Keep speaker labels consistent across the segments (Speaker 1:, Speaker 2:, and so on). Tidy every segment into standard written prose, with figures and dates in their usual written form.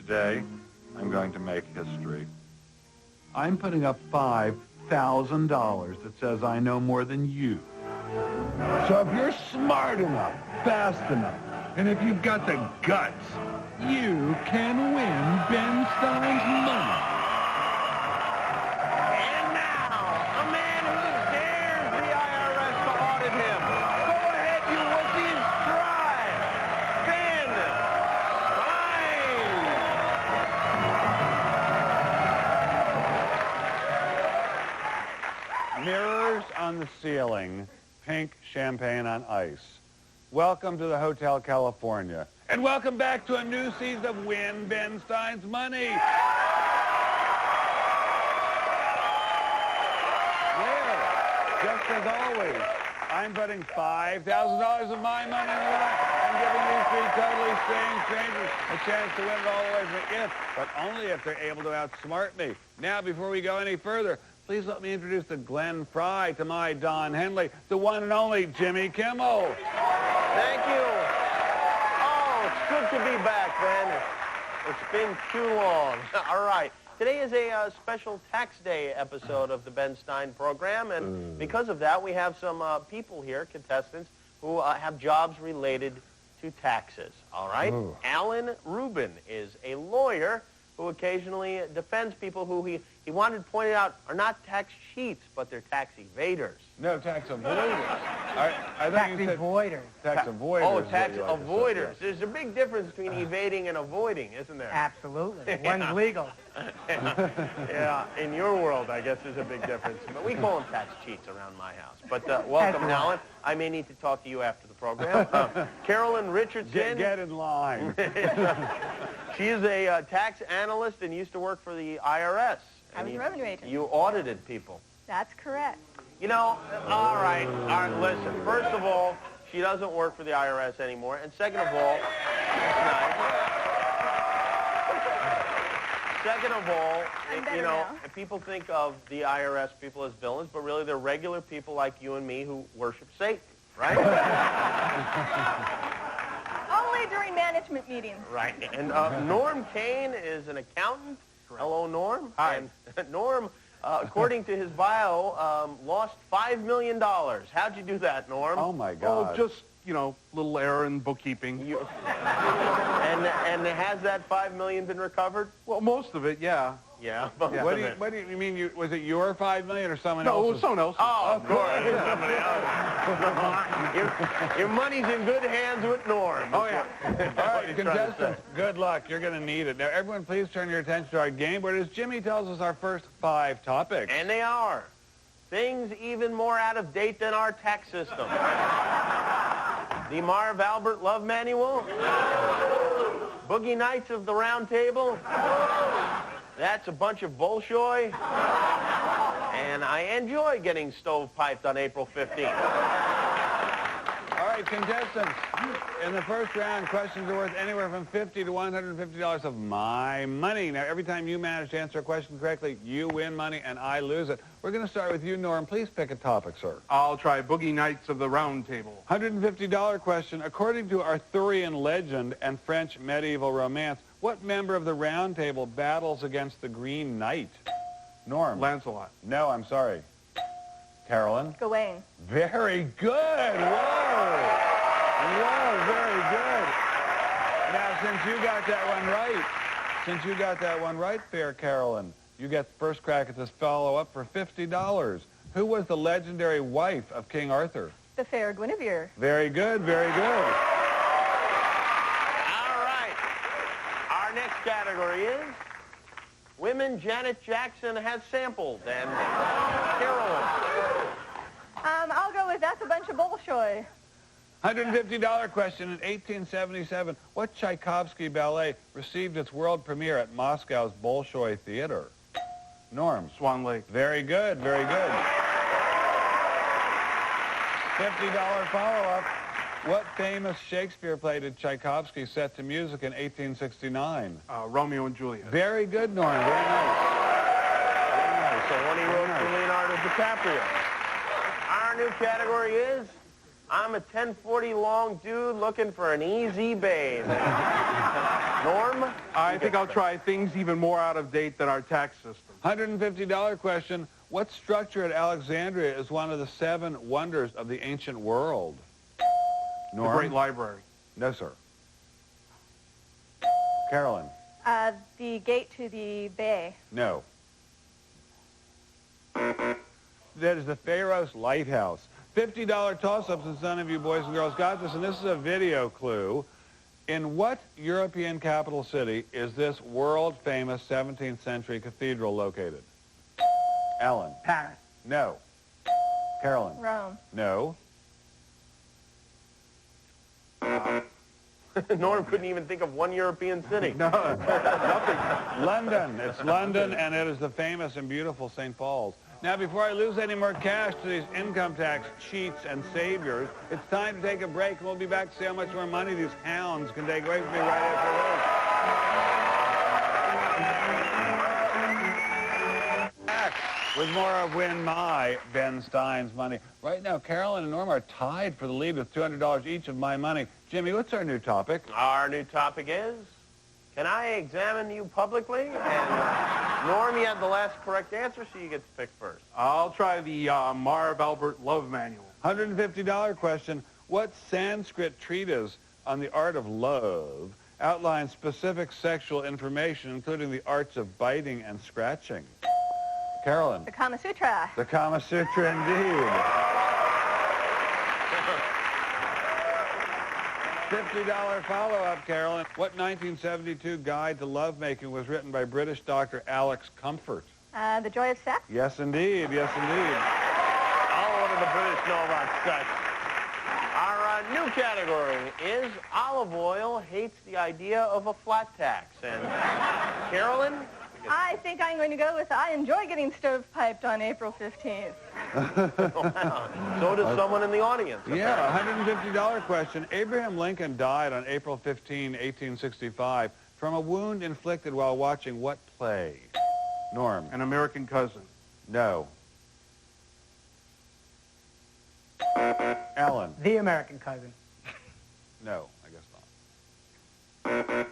Speaker 1: Today, I'm going to make history.
Speaker 2: I'm putting up $5,000 that says I know more than you. So if you're smart enough, fast enough, and if you've got the guts, you can win Ben Stein's money.
Speaker 3: And now, a man who dares the IRS to audit him. Go ahead, you wussies, try. Ben Stein.
Speaker 1: Mirrors on the ceiling, pink champagne on ice. Welcome to the Hotel California. And welcome back to a new season of Win Ben Stein's Money. Yeah, just as always, I'm putting $5,000 of my money in the line. I'm giving these three totally strange strangers a chance to win it all the way from me, but only if they're able to outsmart me. Now, before we go any further, please let me introduce the Glenn Fry to my Don Henley, the one and only Jimmy Kimmel.
Speaker 3: Thank you. Oh, it's good to be back, Ben. It's been too long. All right. Today is a special tax day episode of the Ben Stein program, and because of that, we have some people here, contestants, who have jobs related to taxes. All right? Alan Rubin is a lawyer who occasionally defends people who he wanted pointed out are not tax cheats, but they're tax evaders.
Speaker 1: No, tax avoiders. I
Speaker 4: Tax
Speaker 1: think you said
Speaker 4: avoiders.
Speaker 1: tax avoiders.
Speaker 3: Oh,
Speaker 1: is what
Speaker 3: tax
Speaker 1: you like to say,
Speaker 3: avoiders.
Speaker 1: yes.
Speaker 3: There's a big difference between evading and avoiding, isn't there?
Speaker 4: Absolutely. One's legal.
Speaker 3: Yeah, in your world, I guess there's a big difference. But we call them tax cheats around my house. But welcome, Alan. I may need to talk to you after the program. Carolyn Richardson.
Speaker 1: Get in line.
Speaker 3: She is a tax analyst and used to work for the IRS.
Speaker 5: I was a revenue agent.
Speaker 3: You audited people.
Speaker 5: That's correct.
Speaker 3: You know, all right, listen. First of all, she doesn't work for the IRS anymore. And second of all, that's nice. Second of all, you know, people think of the IRS people as villains, but really they're regular people like you and me who worship Satan, right?
Speaker 5: Only during management meetings.
Speaker 3: Right. And Norm Kane is an accountant. Correct. Hello, Norm.
Speaker 6: Hi.
Speaker 3: And Norm, according to his bio, lost $5 million. How'd you do that, Norm?
Speaker 1: Oh, my God.
Speaker 6: Oh, just, you know, little error in bookkeeping.
Speaker 3: And has that $5 million been recovered?
Speaker 6: Well, most of it, yeah.
Speaker 3: Yeah.
Speaker 1: What do you mean? Was it your $5 million or someone
Speaker 6: No, it
Speaker 1: else's?
Speaker 6: was someone else.
Speaker 3: Oh, of course. Somebody else. Your money's in good hands with Norm.
Speaker 1: Oh, yeah. All right,
Speaker 3: he's trying to
Speaker 1: contestants, good luck. You're going to need it. Now, everyone, please turn your attention to our game where, as Jimmy tells us, our first 5 topics.
Speaker 3: And they are things even more out of date than our tax system. The Marv Albert Love Manual. Boogie Nights of the Round Table. That's a bunch of Bolshoi. And I enjoy getting stovepiped on April 15th.
Speaker 1: All right, contestants, in the first round, questions are worth anywhere from $50 to $150 of my money. Now, every time you manage to answer a question correctly, you win money and I lose it. We're going to start with you, Norm. Please pick a topic, sir.
Speaker 6: I'll try Boogie Nights of the Round Table.
Speaker 1: $150 question. According to Arthurian legend and French medieval romance, what member of the Round Table battles against the Green Knight? Norm.
Speaker 6: Lancelot.
Speaker 1: No, I'm sorry. Carolyn.
Speaker 5: Gawain.
Speaker 1: Very good. Whoa. Whoa, very good. Now, since you got that one right, fair Carolyn, you get the first crack at this follow-up for $50. Who was the legendary wife of King Arthur?
Speaker 5: The fair Guinevere.
Speaker 1: Very good, very good.
Speaker 3: All right. Our next category is women Janet Jackson has sampled. And Carolyn.
Speaker 5: I'll go with that's a bunch of Bolshoi.
Speaker 1: $150 question. In 1877, what Tchaikovsky ballet received its world premiere at Moscow's Bolshoi Theater? Norm.
Speaker 6: Swan Lake.
Speaker 1: Very good, very good. $50 follow-up. What famous Shakespeare play did Tchaikovsky set to music in 1869?
Speaker 6: Romeo and Juliet.
Speaker 1: Very good, Norm. Very nice.
Speaker 3: Very nice. So one he wrote for Leonardo DiCaprio. Our new category is I'm a 1040 long dude looking for an easy bathe. Norm?
Speaker 6: I think I'll try things even more out of date than our tax system.
Speaker 1: $150 question. What structure at Alexandria is one of the 7 wonders of the ancient world? Norm?
Speaker 6: The Great Library.
Speaker 1: No, sir. Carolyn?
Speaker 5: The gate to the bay.
Speaker 1: No. That is the Pharos Lighthouse. $50 toss-up since none of you boys and girls got this, and this is a video clue. In what European capital city is this world-famous 17th century cathedral located? Alan?
Speaker 4: Paris.
Speaker 1: No. Carolyn?
Speaker 5: Rome.
Speaker 1: No.
Speaker 3: Norm couldn't even think of one European city.
Speaker 6: No, nothing.
Speaker 1: London. It's London, and it is the famous and beautiful St. Paul's. Now, before I lose any more cash to these income tax cheats and saviors, it's time to take a break, and we'll be back to see how much more money these hounds can take away from me right after this. Back with more of Win My, Ben Stein's money. Right now, Carolyn and Norm are tied for the lead with $200 each of my money. Jimmy, what's our new topic?
Speaker 3: Our new topic is, can I examine you publicly? And Norm, you had the last correct answer, so you get to pick first.
Speaker 6: I'll try the Marv Albert Love Manual.
Speaker 1: $150 question. What Sanskrit treatise on the art of love outlines specific sexual information, including the arts of biting and scratching? Carolyn?
Speaker 5: The Kama Sutra.
Speaker 1: The Kama Sutra, indeed. $50 follow-up, Carolyn. What 1972 guide to lovemaking was written by British doctor Alex Comfort?
Speaker 5: The Joy of Sex.
Speaker 1: Yes, indeed. Yes, indeed.
Speaker 3: Oh, what do the British know about sex? Our new category is olive oil hates the idea of a flat tax. And Carolyn?
Speaker 5: I think I'm going to go with I enjoy getting stovepiped on April 15th.
Speaker 3: Wow. So does someone in the audience.
Speaker 1: Yeah, $150 question. Abraham Lincoln died on April 15, 1865, from a wound inflicted while watching what play? Norm?
Speaker 6: An American Cousin.
Speaker 1: No. Alan?
Speaker 4: The American Cousin.
Speaker 1: No, I guess not.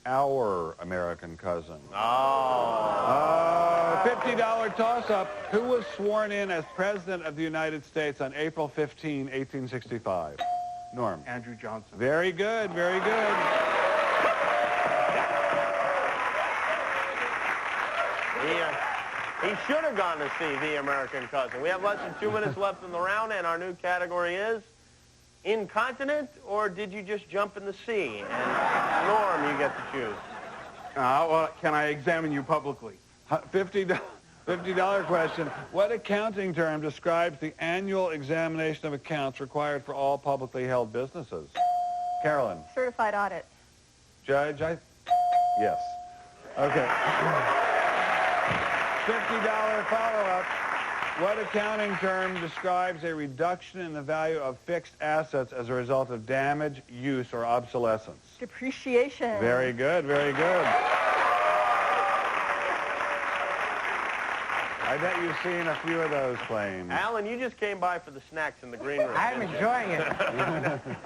Speaker 1: Our American Cousin.
Speaker 3: Oh.
Speaker 1: $50 toss-up. Who was sworn in as President of the United States on April 15, 1865? Norm?
Speaker 6: Andrew Johnson.
Speaker 1: Very good, very good.
Speaker 3: He should have gone to see The American Cousin. We have less than 2 minutes left in the round, and our new category is incontinent, or did you just jump in the sea? And Norm, you get to choose.
Speaker 6: Well, can I examine you publicly?
Speaker 1: $50 question. What accounting term describes the annual examination of accounts required for all publicly held businesses? Carolyn?
Speaker 5: Certified audit.
Speaker 1: Judge, yes. Okay. $50 follow-up. What accounting term describes a reduction in the value of fixed assets as a result of damage, use, or obsolescence?
Speaker 5: Depreciation.
Speaker 1: Very good, very good. I bet you've seen a few of those claims.
Speaker 3: Alan, you just came by for the snacks in the green room.
Speaker 4: I'm
Speaker 3: didn't you?
Speaker 4: enjoying it.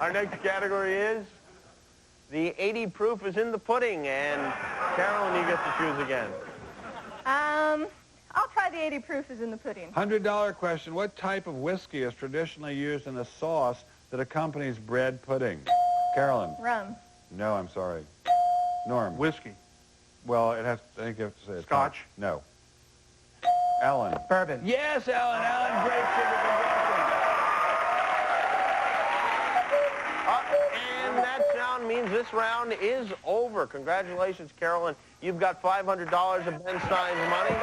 Speaker 3: Our next category is the 80 proof is in the pudding, and Carolyn, you get to choose again.
Speaker 5: I'll try the 80 proof is in the pudding.
Speaker 1: $100 question. What type of whiskey is traditionally used in the sauce that accompanies bread pudding? Carolyn?
Speaker 5: Rum.
Speaker 1: No, I'm sorry. Norm?
Speaker 6: Whiskey.
Speaker 1: Well, I think you have to say it.
Speaker 6: Scotch.
Speaker 1: No. Alan?
Speaker 4: Bourbon.
Speaker 1: Yes, Alan. Alan, great
Speaker 3: And that sound means this round is over. Congratulations, Carolyn. You've got $500 of Ben Stein's money.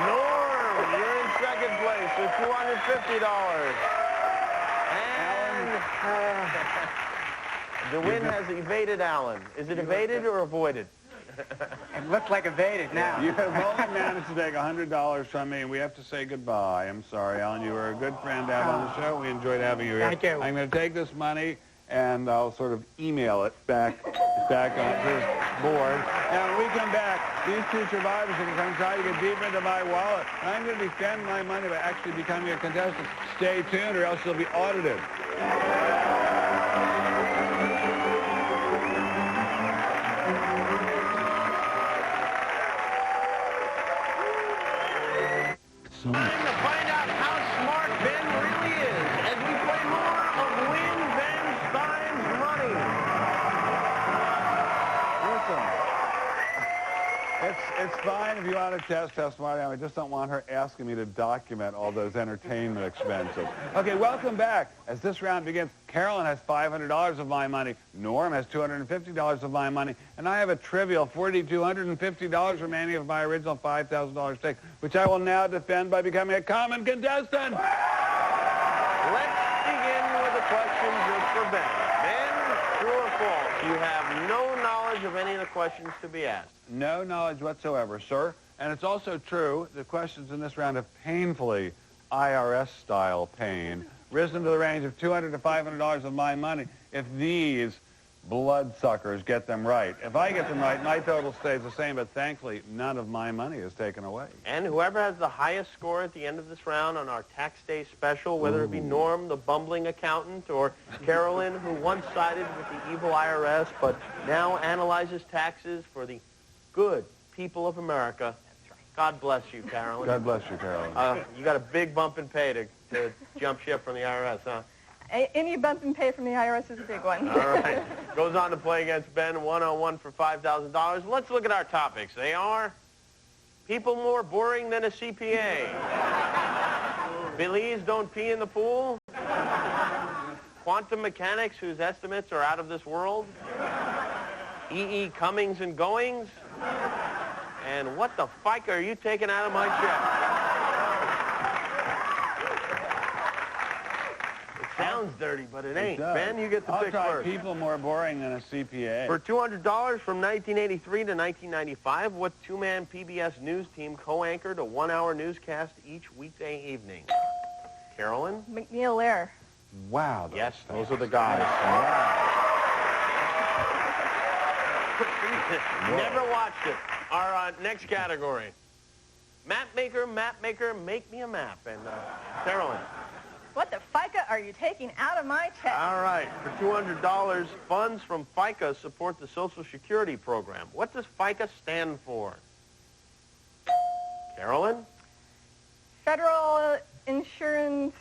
Speaker 3: Norm, you're in second place with $250. And the win has evaded Alan. Is it evaded or avoided?
Speaker 4: It looks like evaded now.
Speaker 1: You have only managed to take $100 from me, and we have to say goodbye. I'm sorry, Alan. You were a good friend to have on the show. We enjoyed having you here.
Speaker 4: Thank you.
Speaker 1: I'm going to take this money, and I'll sort of email it back on his board. And when we come back, these two survivors are going to come try to get deep into my wallet. I'm going to defend my money by actually becoming a contestant. Stay tuned, or else you'll be audited.
Speaker 3: Time to find out how smart Ben really is as we play more of Win Ben Stein's Money.
Speaker 1: Listen, it's fine if you want to test how smart I am. I just don't want her asking me to document all those entertainment expenses. Okay, welcome back. As this round begins, Carolyn has $500 of my money. Norm has $250 of my money. And I have a trivial $4,250 remaining of my original $5,000 stake, which I will now defend by becoming a common contestant.
Speaker 3: Let's begin with a question just for Ben. Ben, true or false? You have no knowledge of any of the questions to be asked.
Speaker 1: No knowledge whatsoever, sir. And it's also true, the questions in this round have painfully IRS-style pain, risen to the range of $200 to $500 of my money if these bloodsuckers get them right. If I get them right, my total stays the same, but thankfully, none of my money is taken away.
Speaker 3: And whoever has the highest score at the end of this round on our tax day special, whether it be Norm, the bumbling accountant, or Carolyn, who once sided with the evil IRS, but now analyzes taxes for the good people of America. God bless you, Carolyn.
Speaker 1: God bless you, Carolyn.
Speaker 3: You got a big bump in pay to jump ship from the IRS, huh?
Speaker 5: Any bump in pay from the IRS is a big one.
Speaker 3: All right. Goes on to play against Ben, one-on-one for $5,000. Let's look at our topics. They are people more boring than a CPA. Belize don't pee in the pool. Quantum mechanics whose estimates are out of this world. E.E. comings and goings. And what the fike are you taking out of my check? It sounds dirty, but it ain't. Ben, you get the pick
Speaker 1: I'll try
Speaker 3: first.
Speaker 1: people more boring than a CPA.
Speaker 3: For $200 from 1983 to 1995, what two-man PBS news team co-anchored a one-hour newscast each weekday evening? Carolyn?
Speaker 5: McNeil Lair.
Speaker 1: Wow.
Speaker 3: Yes, those are the guys. Never watched it. Our next category. Map maker, make me a map. And Carolyn.
Speaker 5: What the FICA are you taking out of my check?
Speaker 3: All right. For $200, funds from FICA support the Social Security program. What does FICA stand for? Carolyn?
Speaker 5: Federal Insurance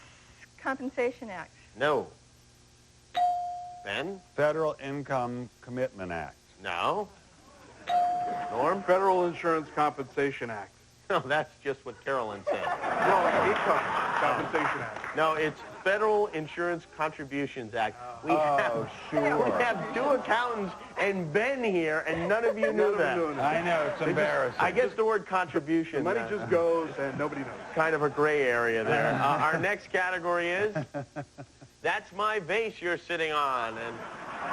Speaker 5: Compensation Act.
Speaker 3: No. Ben?
Speaker 1: Federal Income Commitment Act.
Speaker 3: No. Norm?
Speaker 6: Federal Insurance Compensation Act.
Speaker 3: No, that's just what Carolyn said.
Speaker 6: No, Income Compensation Act.
Speaker 3: No, it's Federal Insurance Contributions Act. We
Speaker 1: Oh,
Speaker 3: have
Speaker 1: sure.
Speaker 3: two accountants and Ben here, and none of you knew that.
Speaker 1: I know, it's embarrassing.
Speaker 3: I guess the word
Speaker 6: The
Speaker 3: contribution,
Speaker 6: money just goes and nobody knows.
Speaker 3: kind of a gray area there. Our next category is, that's my vase you're sitting on. And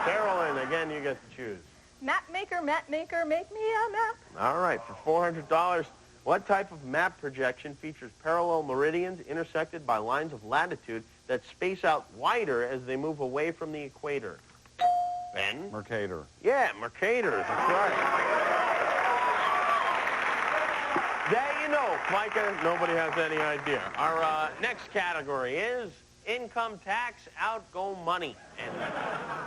Speaker 3: Carolyn, again, you get to choose.
Speaker 5: Map maker, make me a map.
Speaker 3: All right, for $400, what type of map projection features parallel meridians intersected by lines of latitude that space out wider as they move away from the equator? Ben?
Speaker 1: Mercator.
Speaker 3: Yeah, Mercator. That's right. There you know, Micah. Nobody has any idea. Our next category is income tax outgo money. And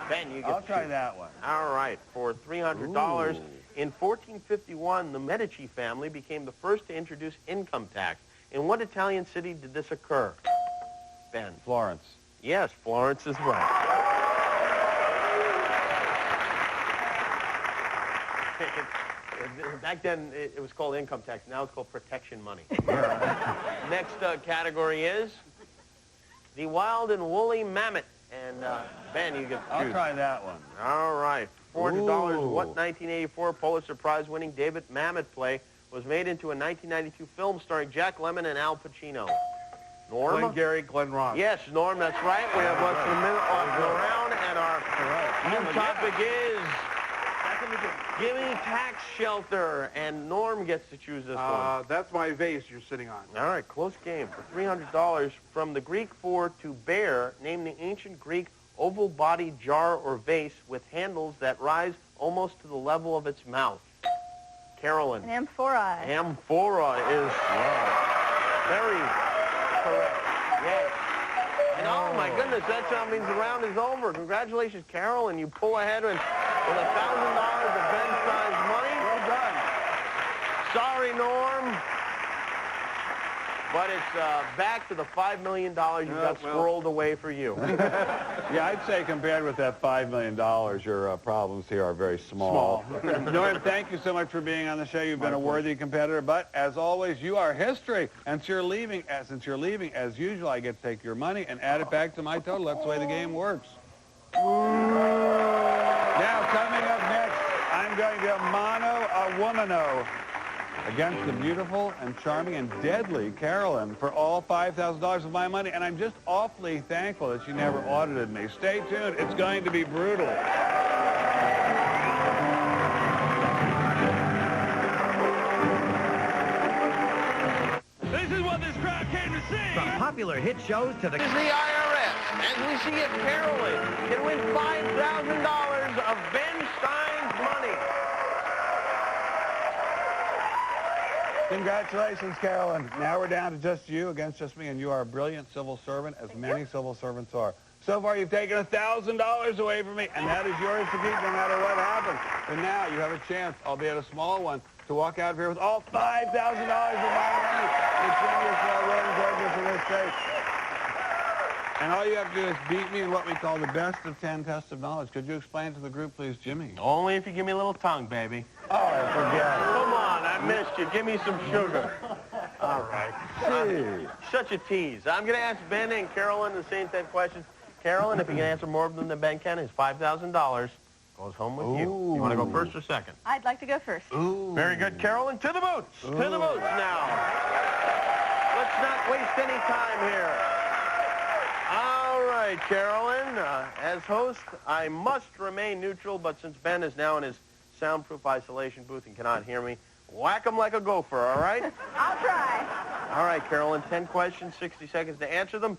Speaker 3: Ben, you get
Speaker 1: I'll
Speaker 3: to
Speaker 1: try
Speaker 3: choose.
Speaker 1: that one.
Speaker 3: All right, for $300.
Speaker 1: Ooh.
Speaker 3: In 1451, the Medici family became the first to introduce income tax. In what Italian city did this occur? Ben.
Speaker 1: Florence.
Speaker 3: Yes, Florence is right. Back then, it was called income tax. Now it's called protection money. Next category is the wild and woolly mammoth. And Ben, you get to choose.
Speaker 1: I'll try that one.
Speaker 3: All right. $400.
Speaker 1: Ooh.
Speaker 3: What 1984 Pulitzer Prize-winning David Mamet play was made into a 1992 film starring Jack Lemmon and Al Pacino? Norm?
Speaker 6: Glengarry Glen Ross.
Speaker 3: Yes, Norm, that's right. We have less than a minute left to go around, and our new topic is Gimme Tax Shelter, and Norm gets to choose this one.
Speaker 6: That's my vase you're sitting on.
Speaker 3: All right, close game. For $300, from the Greek for to bear, name the ancient Greek oval-bodied jar or vase with handles that rise almost to the level of its mouth. Carolyn.
Speaker 5: An amphora.
Speaker 3: Amphora is very correct. Yes. And oh my goodness, that means the round is over. Congratulations, Carol, and you pull ahead with $1,000 of Ben Stein's money.
Speaker 1: Well done.
Speaker 3: Sorry, Norm. But it's back to the $5 million you got squirreled away for you.
Speaker 1: Yeah, I'd say compared with that $5 million, your problems here are very small. Norm, thank you so much for being on the show. You've been a worthy competitor, but as always, you are history. And since you're leaving, as usual, I get to take your money and add it back to my total. That's the way the game works. Now, coming up next, I'm going to mano a womano against the beautiful and charming and deadly Carolyn for all $5,000 of my money, and I'm just awfully thankful that she never audited me. Stay tuned. It's going to be brutal. This is what this crowd came to see.
Speaker 7: From popular hit shows to the...
Speaker 3: This is the IRS, as we see if Carolyn can win $5,000 of Ben Stein's money.
Speaker 1: Congratulations, Carolyn. Now we're down to just you against just me, and you are a brilliant civil servant, as many civil servants are. So far, you've taken $1,000 away from me, and that is yours to keep no matter what happens. But now you have a chance, albeit a small one, to walk out of here with all $5,000 of my money. It's in your rolling gorgeous in this state. And all you have to do is beat me in what we call the best of 10 tests of knowledge. Could you explain to the group, please, Jimmy?
Speaker 3: Only if you give me a little tongue, baby.
Speaker 1: Oh, I forget.
Speaker 3: Come on, I missed you. Give me some sugar. All right.
Speaker 1: Gee.
Speaker 3: Such a tease. I'm going to ask Ben and Carolyn the same 10 questions. Carolyn, if you can answer more of them than Ben can, his $5,000 goes home with you. You want to go first or second?
Speaker 5: I'd like to go first.
Speaker 1: Ooh.
Speaker 3: Very good, Carolyn. To the boots. To the boots now. Let's not waste any time here. All right, Carolyn. As host, I must remain neutral, but since Ben is now in his soundproof isolation booth and cannot hear me, whack him like a gopher, all right?
Speaker 5: I'll try.
Speaker 3: All right, Carolyn, 10 questions, 60 seconds to answer them.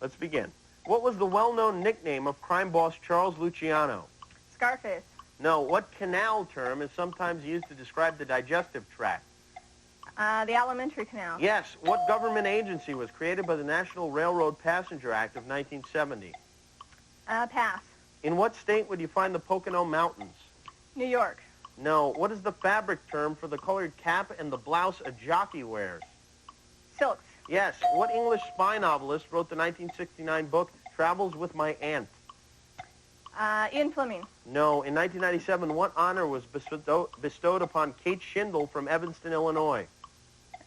Speaker 3: Let's begin. What was the well-known nickname of crime boss Charles Luciano?
Speaker 5: Scarface.
Speaker 3: No. What canal term is sometimes used to describe the digestive tract?
Speaker 5: The Alimentary Canal.
Speaker 3: Yes. What government agency was created by the National Railroad Passenger Act of 1970?
Speaker 5: Pass.
Speaker 3: In what state would you find the Pocono Mountains?
Speaker 5: New York.
Speaker 3: No. What is the fabric term for the colored cap and the blouse a jockey wears?
Speaker 5: Silks.
Speaker 3: Yes. What English spy novelist wrote the 1969 book Travels with My Aunt?
Speaker 5: Ian Fleming.
Speaker 3: No. In 1997, what honor was bestowed upon Kate Schindel from Evanston, Illinois?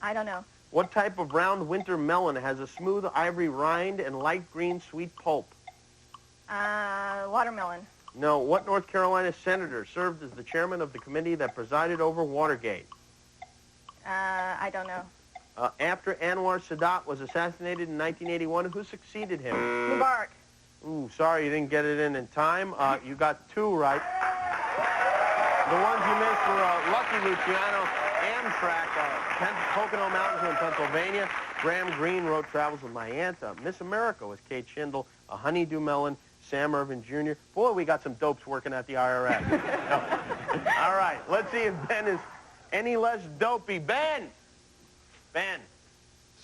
Speaker 5: I don't know.
Speaker 3: What type of round winter melon has a smooth ivory rind and light green sweet pulp?
Speaker 5: Watermelon.
Speaker 3: No. What North Carolina senator served as the chairman of the committee that presided over Watergate?
Speaker 5: I don't know.
Speaker 3: After Anwar Sadat was assassinated in 1981, who succeeded him?
Speaker 5: Mubarak.
Speaker 3: Ooh, sorry you didn't get it in time. You got 2 right. The ones you missed were Lucky Luciano, Amtrak, Pocono Mountains in Pennsylvania. Graham Greene wrote Travels with My Aunt. Miss America was Kate Schindel. A Honeydew Melon, Sam Irvin Jr. Boy, we got some dopes working at the IRS. All right, let's see if Ben is any less dopey. Ben! Ben.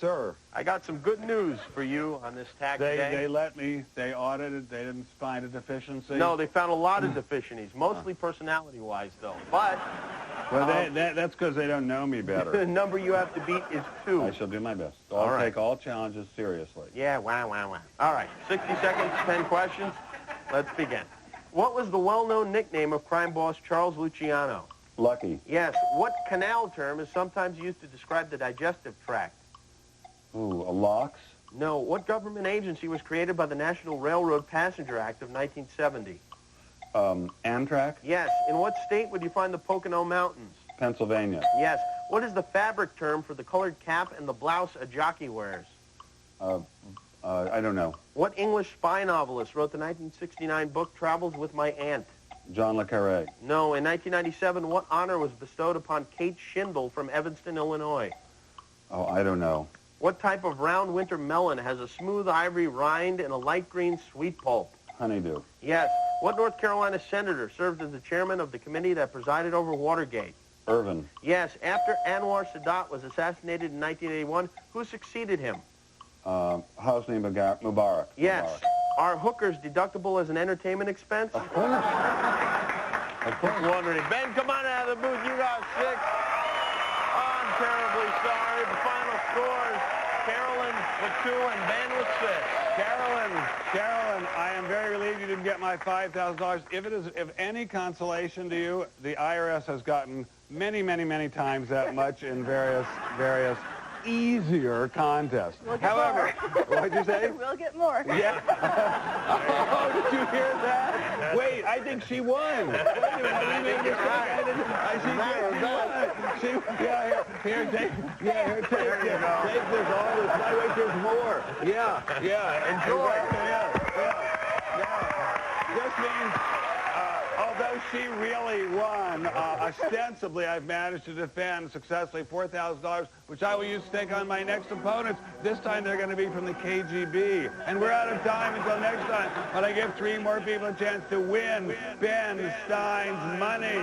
Speaker 1: Sir.
Speaker 3: I got some good news for you on this tax day.
Speaker 1: They let me. They audited. They didn't find a deficiency.
Speaker 3: No, they found a lot of deficiencies, mostly personality-wise, though. But
Speaker 1: well, that's because they don't know me better.
Speaker 3: the number you have to beat is 2.
Speaker 1: I shall do my best. I'll take all challenges seriously.
Speaker 3: Yeah, wow. All right, 60 seconds, 10 questions. Let's begin. What was the well-known nickname of crime boss Charles Luciano?
Speaker 1: Lucky.
Speaker 3: Yes. What canal term is sometimes used to describe the digestive tract?
Speaker 1: Ooh, a lox?
Speaker 3: No. What government agency was created by the National Railroad Passenger Act of 1970?
Speaker 1: Amtrak?
Speaker 3: Yes. In what state would you find the Pocono Mountains?
Speaker 1: Pennsylvania.
Speaker 3: Yes. What is the fabric term for the colored cap and the blouse a jockey wears?
Speaker 1: I don't know.
Speaker 3: What English spy novelist wrote the 1969 book Travels with My Aunt?
Speaker 1: John le Carré.
Speaker 3: No. In 1997, what honor was bestowed upon Kate Schindel from Evanston, Illinois?
Speaker 1: Oh, I don't know.
Speaker 3: What type of round winter melon has a smooth ivory rind and a light green sweet pulp?
Speaker 1: Honeydew.
Speaker 3: Yes. What North Carolina senator served as the chairman of the committee that presided over Watergate?
Speaker 1: Irvin.
Speaker 3: Yes. After Anwar Sadat was assassinated in 1981, who succeeded him?
Speaker 1: Hosni Mubarak.
Speaker 3: Yes.
Speaker 1: Mubarak.
Speaker 3: Are hookers deductible as an entertainment expense?
Speaker 1: Of course. Of course.
Speaker 3: Just wondering. Ben, come on out of the booth. You got 6. I'm terribly sorry. The final scores, Carolyn with 2 and Ben with 6.
Speaker 1: Carolyn, I am very relieved you didn't get my $5,000. If it is of any consolation to you, the IRS has gotten many, many, many times that much in various easier contests.
Speaker 5: We'll get
Speaker 1: However, what'd you say?
Speaker 5: We'll get more.
Speaker 1: Yeah. Oh, did you hear that? Wait, I think she won. Wait a minute, I made a mistake. She take this, all this. Wait, there's more. Yeah. Enjoy. This means, although she really won, ostensibly I've managed to defend successfully $4,000, which I will use to take on my next opponents. This time they're going to be from the KGB. And we're out of time until next time, but I give 3 more people a chance to win Ben Stein's money.